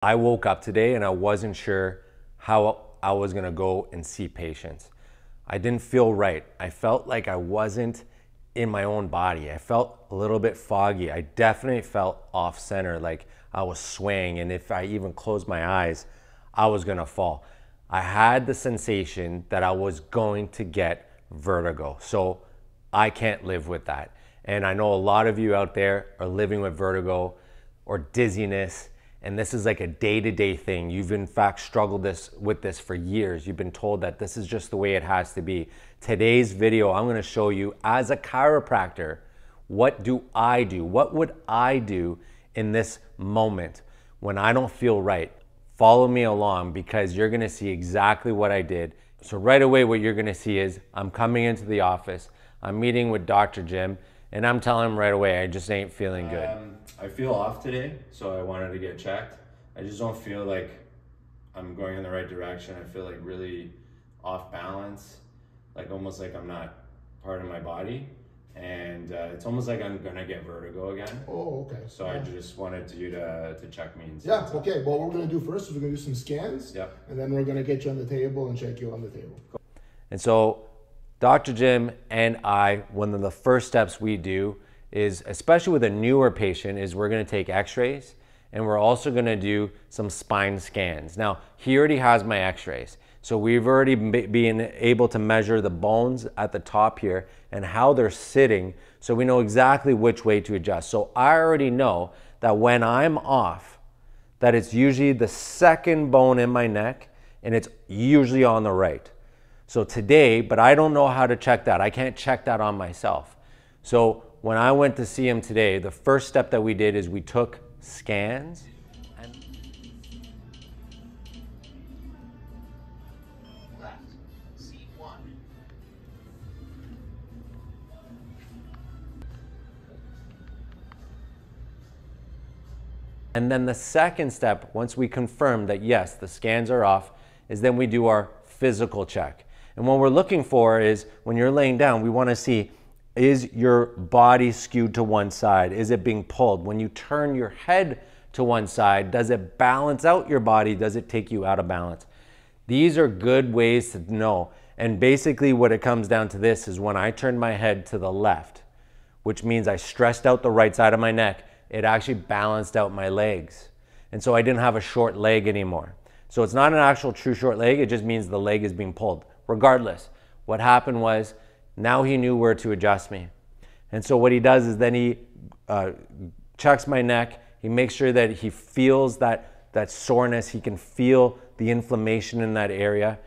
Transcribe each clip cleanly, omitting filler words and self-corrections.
I woke up today and I wasn't sure how I was gonna go and see patients. I didn't feel right. I felt like I wasn't in my own body. I felt a little bit foggy. I definitely felt off center, like I was swaying, and if I even closed my eyes, I was gonna fall. I had the sensation that I was going to get vertigo. So I can't live with that. And I know a lot of you out there are living with vertigo or dizziness, and this is like a day-to-day thing. You've in fact struggled with this for years. You've been told that this is just the way it has to be. Today's video, I'm gonna show you as a chiropractor, what do I do? What would I do in this moment when I don't feel right? Follow me along because you're gonna see exactly what I did. So right away, what you're gonna see is I'm coming into the office, I'm meeting with Dr. Jim, and I'm telling him right away, I just ain't feeling good. I feel off today, so I wanted to get checked. I just don't feel like I'm going in the right direction. I feel like really off balance, like almost like I'm not part of my body. And it's almost like I'm gonna get vertigo again. Oh, okay. So I just wanted you to check me and see. Yeah, okay. Well, what we're gonna do first is we're gonna do some scans. Yep. And then we're gonna get you on the table and check you on the table. And so Dr. Jim and I, one of the first steps we do is, especially with a newer patient, is we're gonna take x-rays and we're also gonna do some spine scans. Now, he already has my x-rays. So we've already been able to measure the bones at the top here and how they're sitting, so we know exactly which way to adjust. So I already know that when I'm off, that it's usually the second bone in my neck and it's usually on the right. So today, but I don't know how to check that. I can't check that on myself. So when I went to see him today, the first step that we did is we took scans. And then the second step, once we confirm that yes, the scans are off, is then we do our physical check. And what we're looking for is when you're laying down, we want to see, is your body skewed to one side? Is it being pulled? When you turn your head to one side, does it balance out your body? Does it take you out of balance? These are good ways to know. And basically what it comes down to this is when I turned my head to the left, which means I stressed out the right side of my neck, it actually balanced out my legs. And so I didn't have a short leg anymore. So it's not an actual true short leg, it just means the leg is being pulled. Regardless, what happened was, now he knew where to adjust me. And so what he does is then he checks my neck, he makes sure that he feels that soreness, he can feel the inflammation in that area.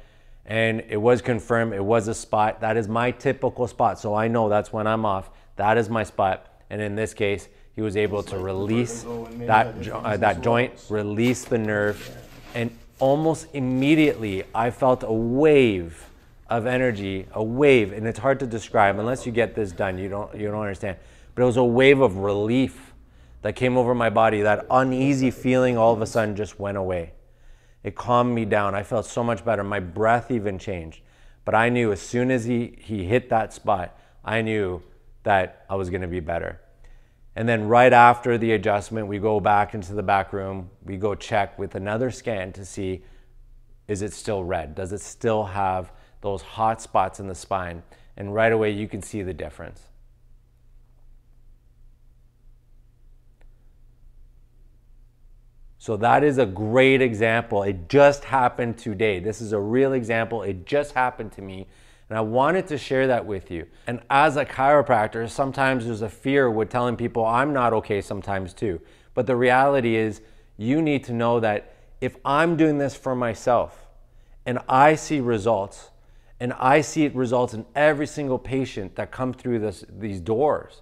And it was confirmed, it was a spot. That is my typical spot. So I know that's when I'm off, that is my spot. And in this case, he was able to release that joint, release the nerve, and almost immediately I felt a wave of energy, a wave, and it's hard to describe unless you get this done, you don't understand. But it was a wave of relief that came over my body. That uneasy feeling all of a sudden just went away. It calmed me down. I felt so much better. My breath even changed. But I knew as soon as he hit that spot, I knew that I was gonna be better. And then right after the adjustment, we go back into the back room, we go check with another scan to see, is it still red? Does it still have those hot spots in the spine? And right away you can see the difference. So that is a great example. It just happened today. This is a real example. It just happened to me. And I wanted to share that with you. And as a chiropractor, sometimes there's a fear with telling people I'm not okay sometimes too. But the reality is you need to know that if I'm doing this for myself and I see results, and I see it results in every single patient that come through these doors,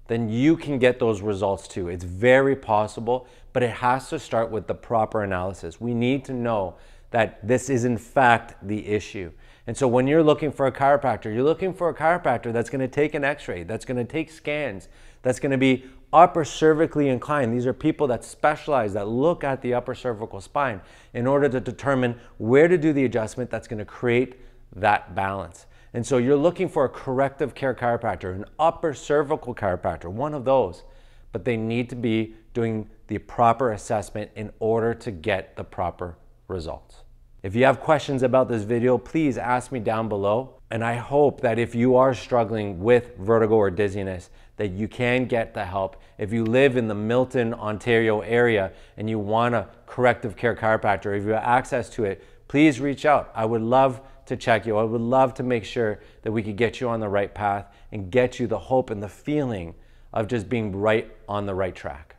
then you can get those results too. It's very possible, but it has to start with the proper analysis. We need to know that this is in fact the issue. And so when you're looking for a chiropractor, you're looking for a chiropractor that's gonna take an x-ray, that's gonna take scans, that's gonna be upper cervically inclined. These are people that specialize, that look at the upper cervical spine in order to determine where to do the adjustment that's gonna create that balance. And so you're looking for a corrective care chiropractor, an upper cervical chiropractor, one of those, but they need to be doing the proper assessment in order to get the proper results. If you have questions about this video, please ask me down below. And I hope that if you are struggling with vertigo or dizziness, that you can get the help. If you live in the Milton, Ontario area and you want a corrective care chiropractor, if you have access to it, please reach out. I would love to check you. I would love to make sure that we could get you on the right path and get you the hope and the feeling of just being right on the right track.